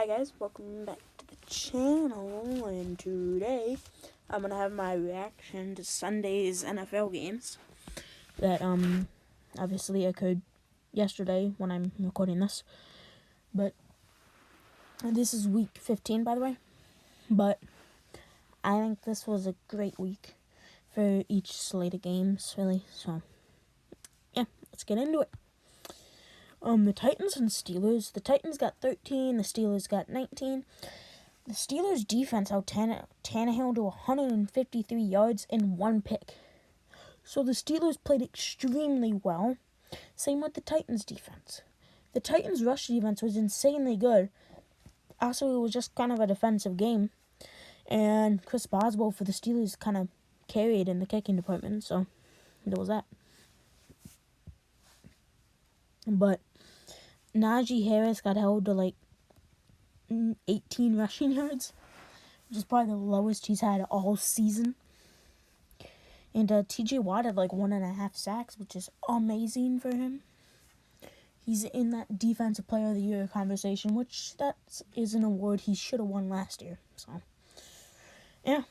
Hi guys, welcome back to the channel, and today I'm going to have my reaction to Sunday's NFL games that obviously occurred yesterday when I'm recording this, but this is week 15 by the way, but I think this was a great week for each slate of games really, so yeah, let's get into it. The Titans and Steelers. The Titans got 13, the Steelers got 19. The Steelers' defense held Tannehill to 153 yards and 1 pick. So the Steelers played extremely well. Same with the Titans' defense. The Titans' rush defense was insanely good. Also, it was just kind of a defensive game. And Chris Boswell for the Steelers kind of carried in the kicking department, so there was that. But Najee Harris got held to like 18 rushing yards, which is probably the lowest he's had all season. And TJ Watt had like 1.5 sacks, which is amazing for him. He's in that Defensive Player of the Year conversation, which that is an award he should have won last year. So, yeah,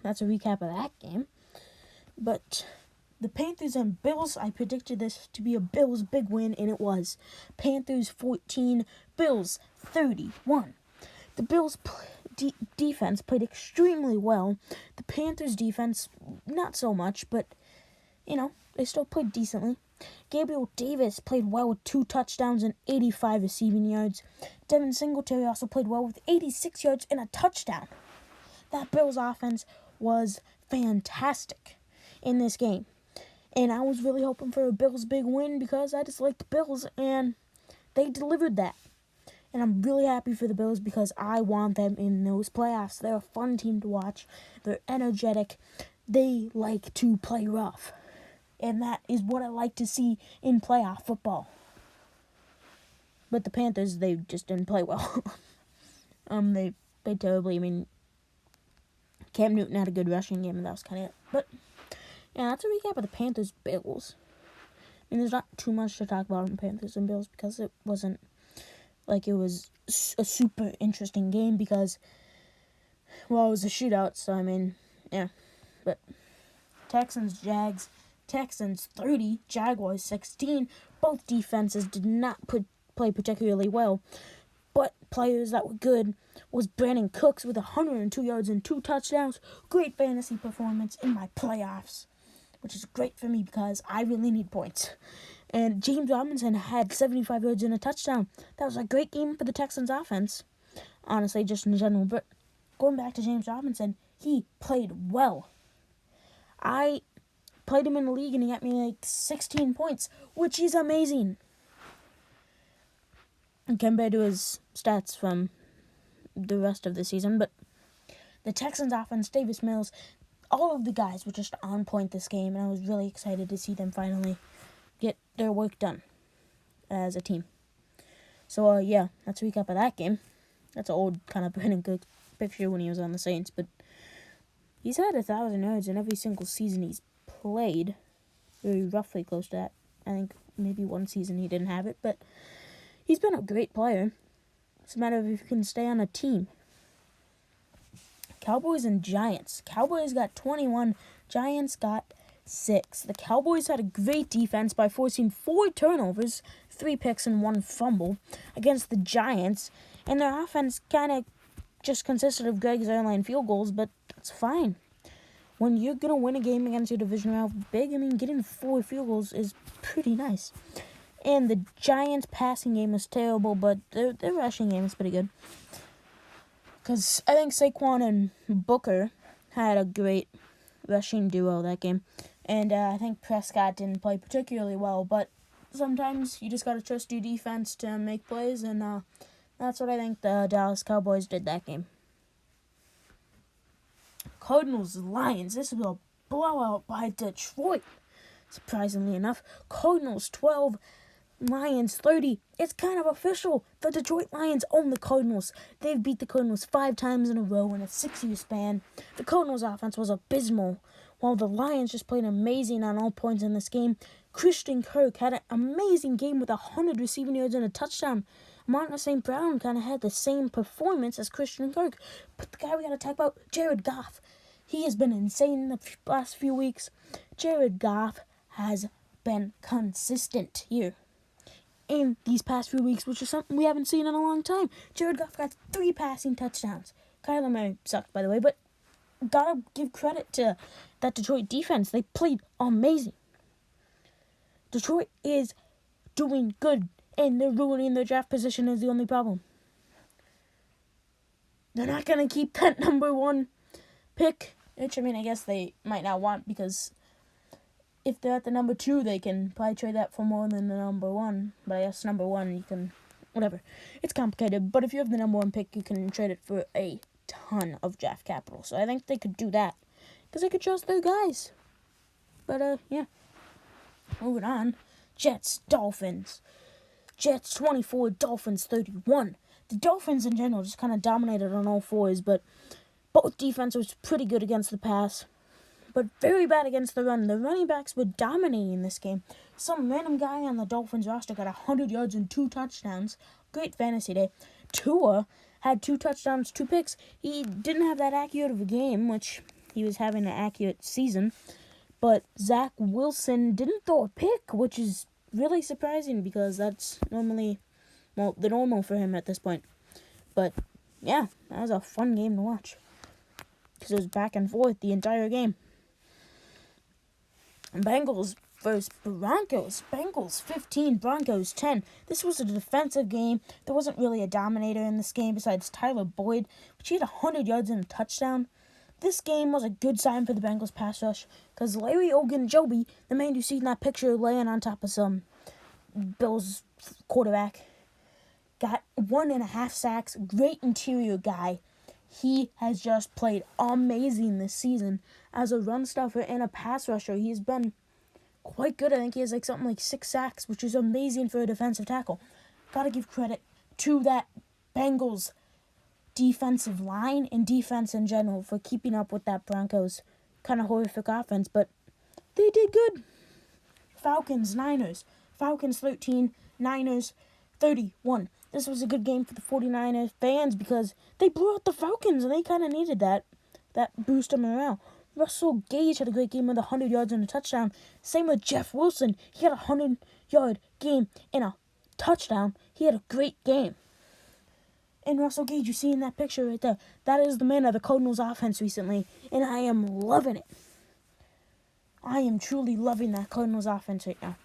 that's a recap of that game. But the Panthers and Bills, I predicted this to be a Bills big win, and it was. Panthers 14, Bills 31. The Bills defense played extremely well. The Panthers defense, not so much, but, you know, they still played decently. Gabriel Davis played well with 2 touchdowns and 85 receiving yards. Devin Singletary also played well with 86 yards and a touchdown. That Bills offense was fantastic in this game. And I was really hoping for a Bills big win because I just like the Bills, and they delivered that. And I'm really happy for the Bills because I want them in those playoffs. They're a fun team to watch. They're energetic. They like to play rough. And that is what I like to see in playoff football. But the Panthers, they just didn't play well. They played terribly. I mean, Cam Newton had a good rushing game, and that was kind of it. But yeah, that's a recap of the Panthers-Bills. I mean, there's not too much to talk about in Panthers and Bills because it wasn't like it was a super interesting game because, well, it was a shootout, so I mean, yeah. But Texans-Jags, Texans 30, Jaguars 16. Both defenses did not play particularly well, but players that were good was Brandon Cooks with 102 yards and 2 touchdowns. Great fantasy performance in my playoffs, which is great for me because I really need points. And James Robinson had 75 yards and a touchdown. That was a great game for the Texans offense, honestly, just in general. But going back to James Robinson, he played well. I played him in the league and he got me like 16 points, which is amazing compared to his stats from the rest of the season. But the Texans offense, Davis Mills, all of the guys were just on point this game, and I was really excited to see them finally get their work done as a team. So, yeah, that's a recap of that game. That's an old kind of Brandon Cook picture when he was on the Saints, but he's had 1,000 yards in every single season he's played. Very roughly close to that. I think maybe one season he didn't have it, but he's been a great player. It's a matter of if he can stay on a team. Cowboys and Giants. Cowboys got 21. Giants got 6. The Cowboys had a great defense by forcing 4 turnovers, 3 picks, and 1 fumble against the Giants. And their offense kind of just consisted of Greg Zuerlein field goals, but that's fine. When you're going to win a game against your division rival big, I mean, getting 4 field goals is pretty nice. And the Giants' passing game was terrible, but their rushing game is pretty good. Because I think Saquon and Booker had a great rushing duo that game. And I think Prescott didn't play particularly well. But sometimes you just got to trust your defense to make plays. And that's what I think the Dallas Cowboys did that game. Cardinals-Lions. This was a blowout by Detroit, surprisingly enough. Cardinals 12. Lions 30. It's kind of official. The Detroit Lions own the Cardinals. They've beat the Cardinals 5 times in a row in a 6-year span. The Cardinals offense was abysmal, while the Lions just played amazing on all points in this game. Christian Kirk had an amazing game with 100 receiving yards and a touchdown. Amon St. Brown kind of had the same performance as Christian Kirk. But the guy we got to talk about, Jared Goff. He has been insane in the last few weeks. Jared Goff has been consistent here in these past few weeks, which is something we haven't seen in a long time. Jared Goff got 3 passing touchdowns. Kyler Murray sucked, by the way, but gotta give credit to that Detroit defense. They played amazing. Detroit is doing good, and they're ruining their draft position is the only problem. They're not going to keep that number 1 pick, which, I mean, I guess they might not want, because if they're at the number 2, they can probably trade that for more than the number 1. But I guess number 1, you can, whatever. It's complicated, but if you have the number 1 pick, you can trade it for a ton of draft capital. So I think they could do that, because they could trust their guys. But, yeah. Moving on. Jets, Dolphins. Jets 24, Dolphins 31. The Dolphins in general just kind of dominated on all fours, but both defenses was pretty good against the pass, but very bad against the run. The running backs were dominating this game. Some random guy on the Dolphins roster got 100 yards and 2 touchdowns. Great fantasy day. Tua had 2 touchdowns, 2 picks. He didn't have that accurate of a game, which he was having an accurate season. But Zach Wilson didn't throw a pick, which is really surprising because that's normally, well, the normal for him at this point. But, yeah, that was a fun game to watch, because it was back and forth the entire game. Bengals versus Broncos. Bengals 15, Broncos 10. This was a defensive game. There wasn't really a dominator in this game besides Tyler Boyd, which he had 100 yards and a touchdown. This game was a good sign for the Bengals pass rush, because Larry Ogunjobi, the man you see in that picture laying on top of some Bills quarterback, got 1.5 sacks. Great interior guy. He has just played amazing this season as a run stuffer and a pass rusher. He's been quite good. I think he has something like 6 sacks, which is amazing for a defensive tackle. Gotta give credit to that Bengals defensive line and defense in general for keeping up with that Broncos kind of horrific offense, but they did good. Falcons, Niners. Falcons 13, Niners 31. This was a good game for the 49ers fans because they blew out the Falcons, and they kind of needed that boost of morale. Russell Gage had a great game with 100 yards and a touchdown. Same with Jeff Wilson. He had a 100-yard game and a touchdown. He had a great game. And Russell Gage, you see in that picture right there, that is the man of the Cardinals offense recently, and I am loving it. I am truly loving that Cardinals offense right now.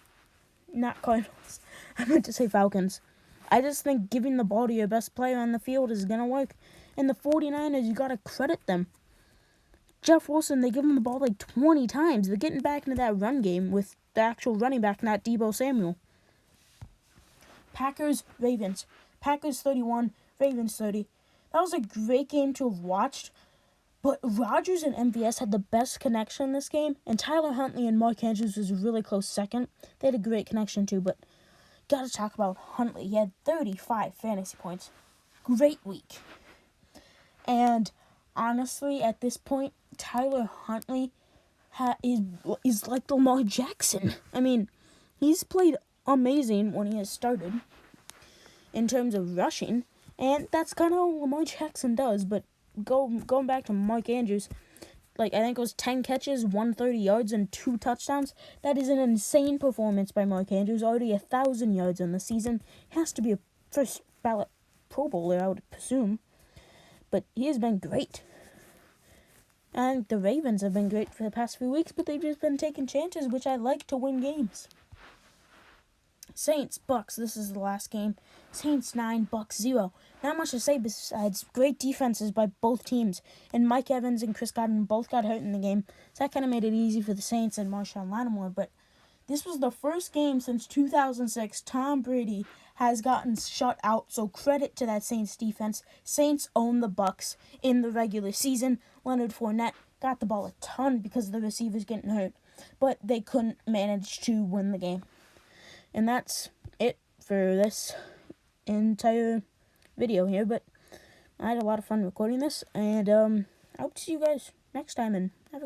Not Cardinals. I meant to say Falcons. I just think giving the ball to your best player on the field is going to work. And the 49ers, you got to credit them. Jeff Wilson, they give him the ball 20 times. They're getting back into that run game with the actual running back, not Deebo Samuel. Packers, Ravens. Packers 31, Ravens 30. That was a great game to have watched. But Rodgers and MVS had the best connection in this game. And Tyler Huntley and Mark Andrews was a really close second. They had a great connection too. But got to talk about Huntley. He had 35 fantasy points. Great week. And honestly, at this point, Tyler Huntley is like Lamar Jackson. I mean, he's played amazing when he has started in terms of rushing. And that's kind of how Lamar Jackson does. But going back to Mark Andrews, I think it was 10 catches, 130 yards, and 2 touchdowns. That is an insane performance by Mark Andrews. Already 1,000 yards in the season. He has to be a first ballot Pro Bowler, I would presume. But he has been great. And the Ravens have been great for the past few weeks, but they've just been taking chances, which I like to win games. Saints, Bucks. This is the last game. Saints 9, Bucks 0. Not much to say besides great defenses by both teams. And Mike Evans and Chris Godwin both got hurt in the game. So that kind of made it easy for the Saints and Marshawn Lattimore. But this was the first game since 2006 Tom Brady has gotten shut out. So credit to that Saints defense. Saints own the Bucks in the regular season. Leonard Fournette got the ball a ton because of the receivers getting hurt. But they couldn't manage to win the game. And that's it for this entire video here. But I had a lot of fun recording this. And I hope to see you guys next time. And have a good